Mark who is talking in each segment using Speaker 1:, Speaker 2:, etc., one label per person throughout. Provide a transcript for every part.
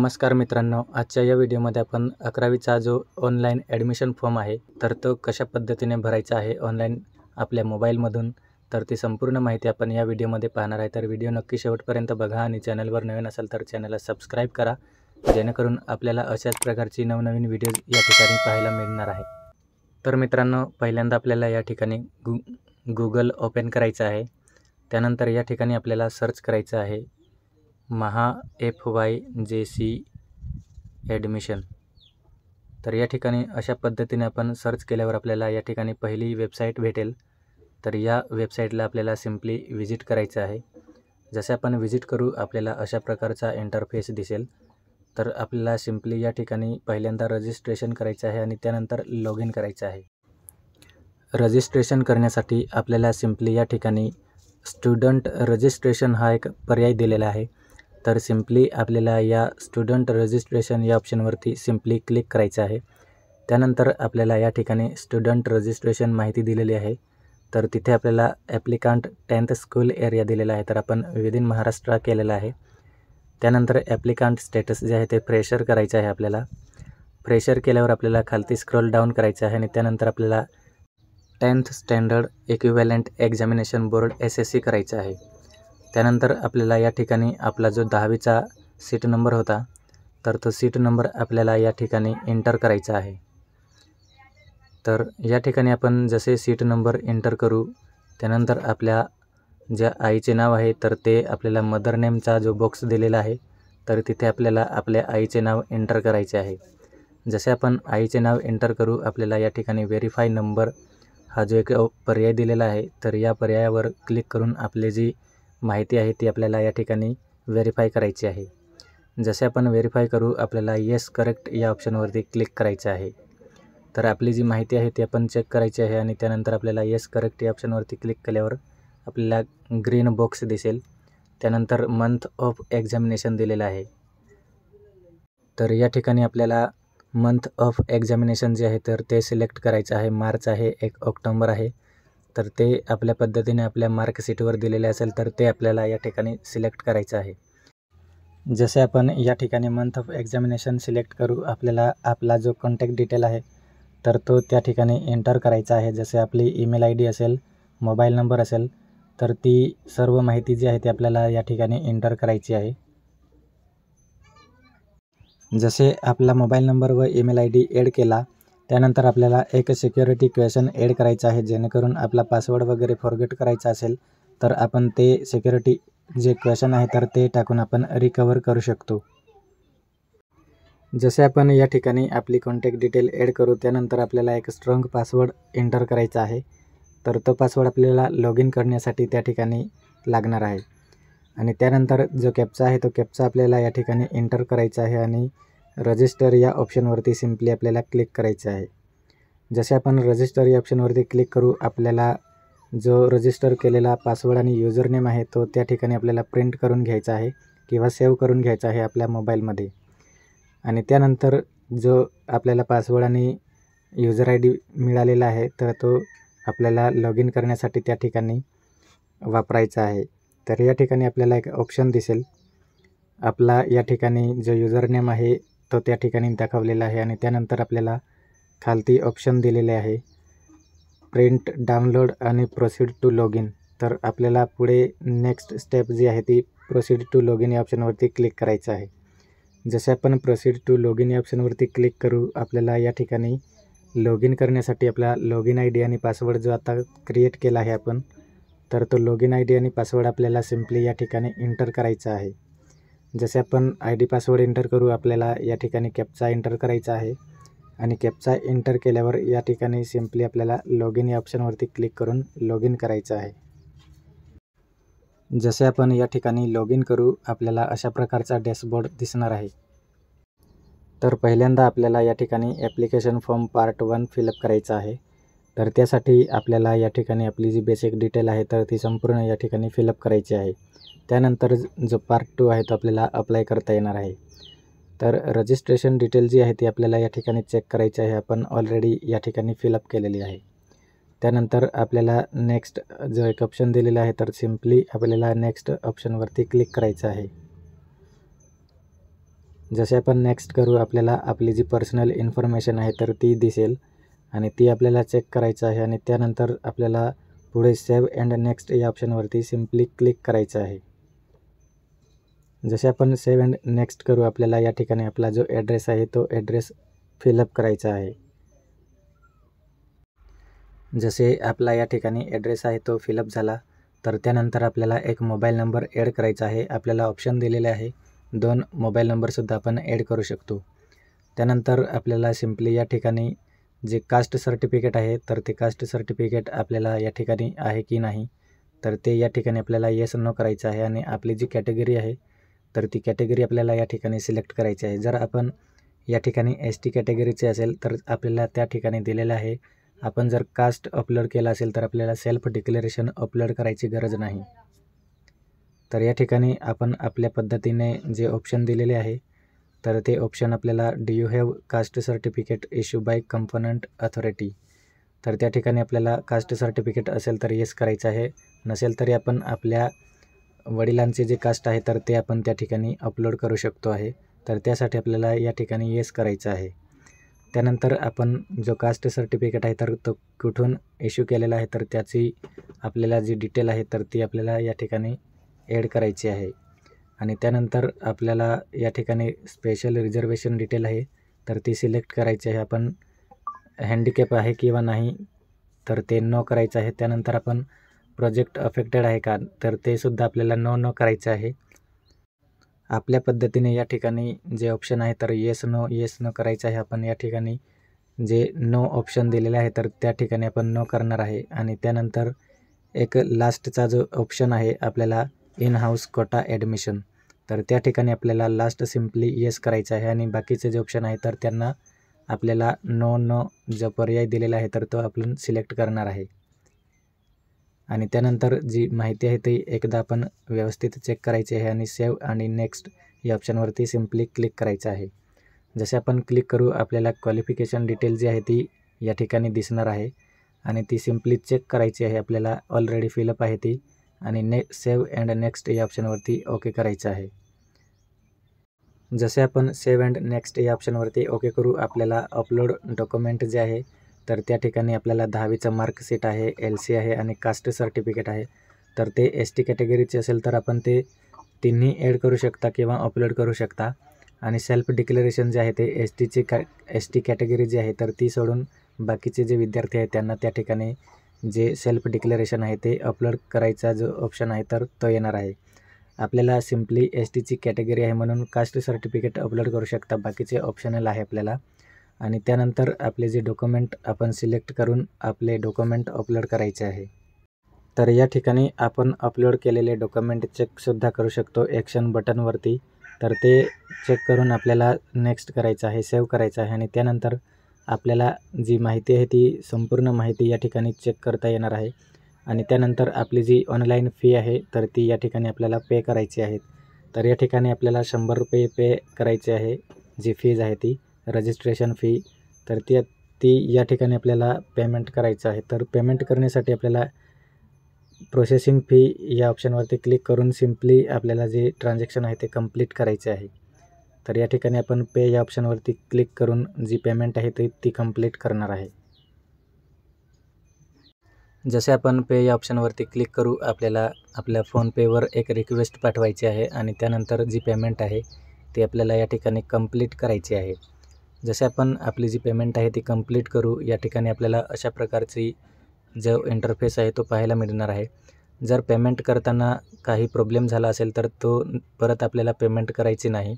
Speaker 1: नमस्कार मित्रांनो, आजच्या या व्हिडिओमध्ये आपण 11वीचा जो ऑनलाईन ॲडमिशन फॉर्म आहे तर तो कशा पद्धतीने भरायचा आहे ऑनलाईन आपल्या मोबाईलमधून, तर ती संपूर्ण माहिती आपण या व्हिडिओमध्ये पाहणार आहे. तर व्हिडिओ नक्की शेवटपर्यंत बघा आणि चॅनलवर नवीन असाल तर चॅनलला सबस्क्राईब करा, जेणेकरून आपल्याला अशाच प्रकारची नवनवीन व्हिडिओज या ठिकाणी पाहायला मिळणार आहे. तर मित्रांनो, पहिल्यांदा आपल्याला या ठिकाणी गूगल ओपन करायचं आहे. त्यानंतर या ठिकाणी आपल्याला सर्च करायचं आहे महा FYJC ॲडमिशन. तर या ठिकाणी अशा पद्धतीने आपण सर्च केल्यावर आपल्याला या ठिकाणी पहिली वेबसाईट भेटेल. तर या वेबसाईटला आपल्याला सिम्पली व्हिजिट करायचं आहे. जसे आपण व्हिजिट करू आपल्याला अशा प्रकारचा इंटरफेस दिसेल. तर आपल्याला सिम्पली या ठिकाणी पहिल्यांदा रजिस्ट्रेशन करायचं आहे आणि त्यानंतर लॉग इन करायचं आहे. रजिस्ट्रेशन करण्यासाठी आपल्याला सिम्पली या ठिकाणी स्टुडंट रजिस्ट्रेशन हा एक पर्याय दिलेला आहे. तर सिम्पली आपल्याला या स्टुडंट रजिस्ट्रेशन या ऑप्शनवरती सिम्पली क्लिक करायचं आहे. त्यानंतर आपल्याला या ठिकाणी स्टुडंट रजिस्ट्रेशन माहिती दिलेली आहे. तर तिथे आपल्याला ॲप्लिकांट 10th स्कूल एरिया दिलेला आहे. तर आपण विदिन महाराष्ट्र केलेला आहे. त्यानंतर ॲप्लिकांट स्टेटस जे आहे ते फ्रेशर करायचं आहे. आपल्याला फ्रेशर केल्यावर आपल्याला खालती स्क्रोल डाऊन करायचं आहे आणि त्यानंतर आपल्याला 10th standard equivalent examination board SSC करायचं आहे. त्यानंतर आपल्याला या ठिकाणी आपला जो 10वीचा सीट नंबर होता तर तो सीट नंबर आपल्याला या ठिकाणी एंटर करायचा आहे. तर या ठिकाणी आपण जसे सीट नंबर एंटर करू त्यानंतर आपल्या ज्या आईचे नाव आहे तर ते आपल्याला मदर नेमचा जो बॉक्स दिलेला आहे तर तिथे आपल्याला आपल्या आईचे नाव एंटर करायचे आहे. जसे आपण आईचे नाव एंटर करू आपल्याला या ठिकाणी व्हेरीफाय नंबर हा जो एक पर्याय दिलेला आहे तर या पर्यायावर क्लिक करून आपली जी माहिती आहे ती आपल्याला या ठिकाणी व्हेरीफाय करायची आहे. जसे आपण व्हेरीफाय करू आपल्याला येस करेक्ट या ऑप्शनवरती क्लिक करायचं आहे. तर आपली जी माहिती आहे ती आपण चेक करायची आहे आणि त्यानंतर आपल्याला येस करेक्ट या ऑप्शनवरती क्लिक केल्यावर आपल्याला ग्रीन बॉक्स दिसेल. त्यानंतर मंथ ऑफ एक्झामिनेशन दिलेलं आहे. तर या ठिकाणी आपल्याला मंथ ऑफ एक्झामिनेशन जे आहे तर ते सिलेक्ट करायचं आहे. मार्च आहे, 1 ऑक्टोबर आहे. तर ते आपल्या पद्धतीने आपल्या मार्कशीटवर दिलेले असेल तर ते आपल्याला या ठिकाणी सिलेक्ट करायचं आहे. जसे आपण या ठिकाणी मंथ ऑफ एक्झामिनेशन सिलेक्ट करू आपल्याला आपला जो कॉन्टॅक्ट डिटेल आहे तर तो त्या ठिकाणी एंटर करायचा आहे. जसे आपली ईमेल ID असेल, मोबाईल नंबर असेल तर ती सर्व माहिती जी आहे ती आपल्याला या ठिकाणी एंटर करायची आहे. जसे आपला मोबाईल नंबर व ईमेल ID ॲड केला त्यानंतर आपल्याला एक सिक्युरिटी क्वेश्चन ॲड करायचा आहे, जेणेकरून आपला पासवर्ड वगैरे फॉरगेट करायचा असेल तर आपण ते सिक्युरिटी जे क्वेश्चन आहे तर ते टाकून आपण रिकवर करू शकतो. जसे आपण या ठिकाणी आपली कॉन्टॅक्ट डिटेल ॲड करू त्यानंतर आपल्याला एक स्ट्रॉंग पासवर्ड एंटर करायचा आहे. तर तो पासवर्ड आपल्याला लॉग इन करण्यासाठी त्या ठिकाणी लागणार आहे आणि त्यानंतर जो कॅप्चा आहे तो कॅप्चा आपल्याला या ठिकाणी एंटर करायचा आहे आणि रजिस्टर या ऑप्शनवरती सिम्पली आपल्याला क्लिक करायचं आहे. जसे आपण रजिस्टर या ऑप्शनवरती क्लिक करू आपल्याला जो रजिस्टर केलेला पासवर्ड आणि युजर नेम आहे तो त्या ठिकाणी आपल्याला प्रिंट करून घ्यायचा आहे किंवा सेव्ह करून घ्यायचा आहे आपल्या मोबाईलमध्ये. आणि त्यानंतर जो आपल्याला पासवर्ड आणि युजर ID मिळालेला आहे तर तो आपल्याला लॉग इन करण्यासाठी त्या ठिकाणी वापरायचा आहे. तर या ठिकाणी आपल्याला एक ऑप्शन दिसेल. आपला या ठिकाणी जो युजर नेम आहे तो त्या ठिकाणी दाखवलेला आहे आणि त्यानंतर आपल्याला खालती ऑप्शन दिलेले आहे प्रिंट, डाउनलोड आणि प्रोसीड टू लॉग इन. तर आपल्याला पुढे नेक्स्ट स्टेप जी आहे ती प्रोसीड टू लॉग इन या ऑप्शनवरती क्लिक करायचं आहे. जसे आपण प्रोसीड टू लॉग इन या ऑप्शनवरती क्लिक करू आपल्याला या ठिकाणी लॉग इन करण्यासाठी आपला लॉग इन ID आणि पासवर्ड जो आता क्रिएट केला आहे आपण तर तो लॉग इन ID आणि पासवर्ड आपल्याला सिम्पली या ठिकाणी एंटर करायचा आहे. जसे आपण ID पासवर्ड एंटर करू आपल्याला या ठिकाणी कॅप्चा एंटर करायचा आहे आणि कॅप्चा एंटर केल्यावर या ठिकाणी सिम्पली आपल्याला लॉग इन या ऑप्शनवरती क्लिक करून लॉग इन करायचं आहे. जसे आपण या ठिकाणी लॉग इन करू आपल्याला अशा प्रकारचा डॅशबोर्ड दिसणार आहे. तर पहिल्यांदा आपल्याला या ठिकाणी ॲप्लिकेशन फॉर्म पार्ट 1 फिलअप करायचा आहे. तर त्यासाठी आपल्याला या ठिकाणी आपली जी बेसिक डिटेल आहे तर ती संपूर्ण या ठिकाणी फिलअप करायची आहे. त्यानंतर जो पार्ट 2 आहे तो आपल्याला अप्लाय करता येणार आहे. तर रजिस्ट्रेशन डिटेल जी आहे ती आपल्याला या ठिकाणी चेक करायची आहे. आपण ऑलरेडी या ठिकाणी फिलअप केलेली आहे. त्यानंतर आपल्याला नेक्स्ट जो एक ऑप्शन दिलेला आहे तर सिम्पली आपल्याला नेक्स्ट ऑप्शनवरती क्लिक करायचं आहे. जसे आपण नेक्स्ट करू आपल्याला आपली जी पर्सनल इन्फॉर्मेशन आहे तर ती दिसेल आणि ती आपल्याला चेक करायचं आहे आणि त्यानंतर आपल्याला पुढे सेव्ह अँड नेक्स्ट या ऑप्शनवरती सिम्पली क्लिक करायचं आहे. जसे आपण सेव्ह अँड नेक्स्ट करू आपल्याला या ठिकाणी आपला जो ॲड्रेस आहे तो ॲड्रेस फिलअप करायचा आहे. जसे आपला या ठिकाणी ॲड्रेस आहे तो फिलअप झाला तर त्यानंतर आपल्याला एक मोबाईल नंबर ॲड करायचा आहे. आपल्याला ऑप्शन दिलेले आहे 2 मोबाईल नंबरसुद्धा आपण ॲड करू शकतो. त्यानंतर आपल्याला सिम्पली या ठिकाणी जे कास्ट सर्टिफिकेट आहे तर ते कास्ट सर्टिफिकेट आपल्याला या ठिकाणी आहे की नाही तर ते या ठिकाणी आपल्याला येस नो करायचं आहे आणि आपली जी कॅटेगरी आहे तर ती कॅटेगरी आपल्याला या ठिकाणी सिलेक्ट करायची आहे. जर आपण या ठिकाणी ST कॅटेगरीचे असेल तर आपल्याला त्या ठिकाणी दिलेलं आहे. आपण जर कास्ट अपलोड केला असेल तर आपल्याला सेल्फ डिक्लेरेशन अपलोड करायची गरज नाही. तर या ठिकाणी आपण आपल्या पद्धतीने जे ऑप्शन दिलेले आहे तर ते ऑप्शन आपल्याला do you have caste certificate issue by component authority तर त्या ठिकाणी आपल्याला कास्ट सर्टिफिकेट असेल तर येस करायचं आहे. नसेल तरी आपण आपल्या वडिलांचे जे कास्ट आहे तर ते आपण त्या ठिकाणी अपलोड करू शकतो आहे. तर त्यासाठी आपल्याला या ठिकाणी येस करायचं आहे. त्यानंतर आपण जो कास्ट सर्टिफिकेट आहे तर तो कुठून इश्यू केलेला आहे तर त्याची आपल्याला जी डिटेल आहे तर ती आपल्याला या ठिकाणी ॲड करायची आहे. आणि त्यानंतर आपल्याला या ठिकाणी स्पेशल रिझर्वेशन डिटेल आहे तर ती सिलेक्ट करायची आहे. आपण हँडिकॅप आहे किंवा नाही तर ते नो करायचं आहे. त्यानंतर आपण प्रोजेक्ट अफेक्टेड आहे का तर ते सुद्धा आपल्याला नो करायचं आहे. आपल्या पद्धतीने या ठिकाणी जे ऑप्शन आहे तर येस नो करायचं आहे. आपण या ठिकाणी जे नो ऑप्शन दिलेले आहे तर त्या ठिकाणी आपण नो करणार आहे. आणि त्यानंतर एक लास्टचा जो ऑप्शन आहे आपल्याला इन हाऊस कोटा ॲडमिशन तर त्या ठिकाणी आपल्याला लास्ट सिम्पली येस करायचं आहे आणि बाकीचे जे ऑप्शन आहे तर त्यांना आपल्याला नो जो पर्याय दिलेला आहे तर तो आपण सिलेक्ट करणार आहे. आणि त्यानंतर जी माहिती आहे ती एकदा आपण व्यवस्थित चेक करायची आहे आणि सेव्ह आणि नेक्स्ट या ऑप्शनवरती सिम्पली क्लिक करायचं आहे. जसे आपण क्लिक करू आपल्याला क्वालिफिकेशन डिटेल जी आहे ती या ठिकाणी दिसणार आहे आणि ती सिम्पली चेक करायची आहे. आपल्याला ऑलरेडी फिलअप आहे ती आणि सेव्ह अँड नेक्स्ट या ऑप्शनवरती ओके करायचं आहे. जसे आपण सेव्ह अँड नेक्स्ट या ऑप्शनवरती ओके करू आपल्याला अपलोड डॉक्युमेंट जे आहे तर त्या ठिकाणी आपल्याला 10वीचं मार्कशीट आहे, LC आहे आणि कास्ट सर्टिफिकेट आहे. तर ते ST कॅटेगरीचे असेल तर आपण ते तिन्ही ॲड करू शकता किंवा अपलोड करू शकता. आणि सेल्फ डिक्लेरेशन जे आहे ते ST कॅटेगरी जी आहे तर ती सोडून बाकीचे जे विद्यार्थी आहेत त्यांना त्या ठिकाणी जे सेल्फ डिक्लेरेशन आहे ते अपलोड करायचा जो ऑप्शन आहे तर तो येणार आहे. आपल्याला सिम्पली STची कॅटेगरी आहे म्हणून कास्ट सर्टिफिकेट अपलोड करू शकता. बाकीचे ऑप्शनल आहे आपल्याला. आणि त्यानंतर आपले जे डॉक्युमेंट आपण सिलेक्ट करून आपले डॉक्युमेंट अपलोड करायचे आहे. तर या ठिकाणी आपण अपलोड केलेले डॉक्युमेंट चेकसुद्धा करू शकतो ॲक्शन बटनवरती. तर ते चेक करून आपल्याला नेक्स्ट करायचं आहे, सेव्ह करायचं आहे आणि त्यानंतर आपल्याला जी माहिती आहे ती संपूर्ण माहिती या ठिकाणी चेक करता येणार आहे. आणि त्यानंतर आपली जी ऑनलाईन फी आहे तर ती या ठिकाणी आपल्याला पे करायची आहे. तर या ठिकाणी आपल्याला 100 रुपये पे करायचे आहे. जी फीज आहे ती रजिस्ट्रेशन फी तर ती या ठिकाणी आपल्याला पेमेंट करायचं आहे. तर पेमेंट करण्यासाठी आपल्याला प्रोसेसिंग फी या ऑप्शनवरती क्लिक करून सिम्पली आपल्याला जे ट्रान्झॅक्शन आहे ते कंप्लीट करायचे आहे. तर या ठिकाणी आपण पे या ऑप्शनवरती क्लिक करून जी पेमेंट आहे ती कंप्लीट करणार आहे. जसे आपण पे या ऑप्शनवरती क्लिक करू आपल्याला आपल्या फोनपेवर एक रिक्वेस्ट पाठवायची आहे आणि त्यानंतर जी पेमेंट आहे ती आपल्याला या ठिकाणी कंप्लीट करायची आहे. जसे आपण आपली जी पेमेंट आहे ती कंप्लीट करू या ठिकाणी आपल्याला अशा प्रकारची जो इंटरफेस आहे तो पाहायला मिळणार आहे. जर पेमेंट करताना काही प्रॉब्लेम झाला असेल तर तो परत आपल्याला पेमेंट करायची नाही.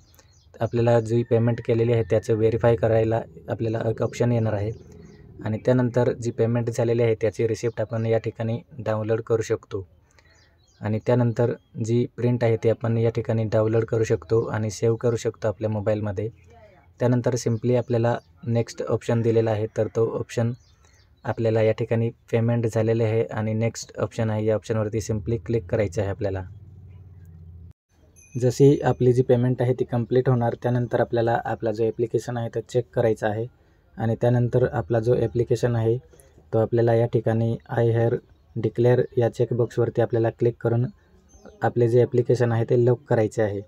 Speaker 1: आपल्याला जी पेमेंट केलेली आहे त्याचं व्हेरीफाय करायला आपल्याला एक ऑप्शन येणार आहे आणि त्यानंतर जी पेमेंट झालेली आहे त्याची रिसिप्ट आपण या ठिकाणी डाउनलोड करू शकतो. आणि त्यानंतर जी प्रिंट आहे ती आपण या ठिकाणी डाउनलोड करू शकतो आणि सेव्ह करू शकतो आपल्या मोबाईलमध्ये. त्यानंतर सिम्पली आपल्याला नेक्स्ट ऑप्शन दिलेला आहे तर तो ऑप्शन आपल्याला या ठिकाणी पेमेंट झालेले आहे आणि नेक्स्ट ऑप्शन आहे या ऑप्शनवरती सिम्पली क्लिक करायचं आहे आपल्याला. जशी आपली जी पेमेंट आहे ती कंप्लीट होणार त्यानंतर आपल्याला आपला जो ॲप्लिकेशन आहे तो चेक करायचा आहे आणि त्यानंतर आपला जो ॲप्लिकेशन आहे तो आपल्याला या ठिकाणी आय हॅव डिक्लेअर या चेकबॉक्सवरती आपल्याला क्लिक करून आपले जे ॲप्लिकेशन आहे ते लॉक करायचे आहे.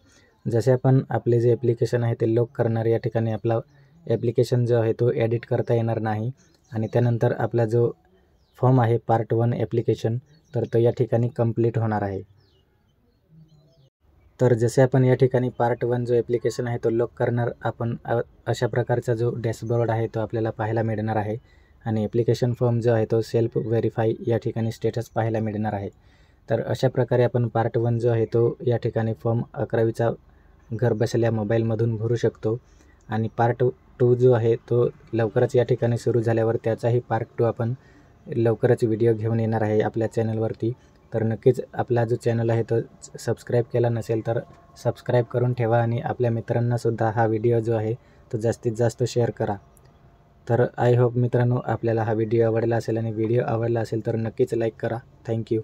Speaker 1: जसे आपण आपले जे ॲप्लिकेशन आहे ते लॉक करणार, या ठिकाणी आपला ॲप्लिकेशन जो आहे तो एडिट करता येणार नाही. आणि त्यानंतर आपला जो फॉर्म आहे पार्ट 1 ॲप्लिकेशन, तर तो या ठिकाणी कंप्लीट होणार आहे. तर जसे आपण या ठिकाणी पार्ट 1 जो ॲप्लिकेशन आहे तो लॉक करणार, आपण अशा प्रकारचा जो डॅशबोर्ड आहे तो आपल्याला पाहायला मिळणार आहे. आणि ॲप्लिकेशन फॉर्म जो आहे तो सेल्फ व्हेरीफाय या ठिकाणी स्टेटस पाहायला मिळणार आहे. तर अशा प्रकारे आपण पार्ट 1 जो आहे तो या ठिकाणी फॉर्म 11वीचा घर बसल्या मोबाईलमधून भरू शकतो. आणि पार्ट 2 जो आहे तो लवकरच या ठिकाणी सुरू झाल्यावर त्याचाही पार्ट 2 आपण लवकरच व्हिडिओ घेऊन येणार आहे आपल्या चॅनलवरती. तर नक्कीच आपला जो चॅनल आहे तो सबस्क्राईब केला नसेल तर सबस्क्राईब करून ठेवा आणि आपल्या मित्रांनासुद्धा हा व्हिडिओ जो आहे तो जास्तीत जास्त शेअर करा. तर आय होप मित्रांनो आपल्याला हा व्हिडिओ आवडला असेल, आणि व्हिडिओ आवडला असेल तर नक्कीच लाईक करा. थँक्यू.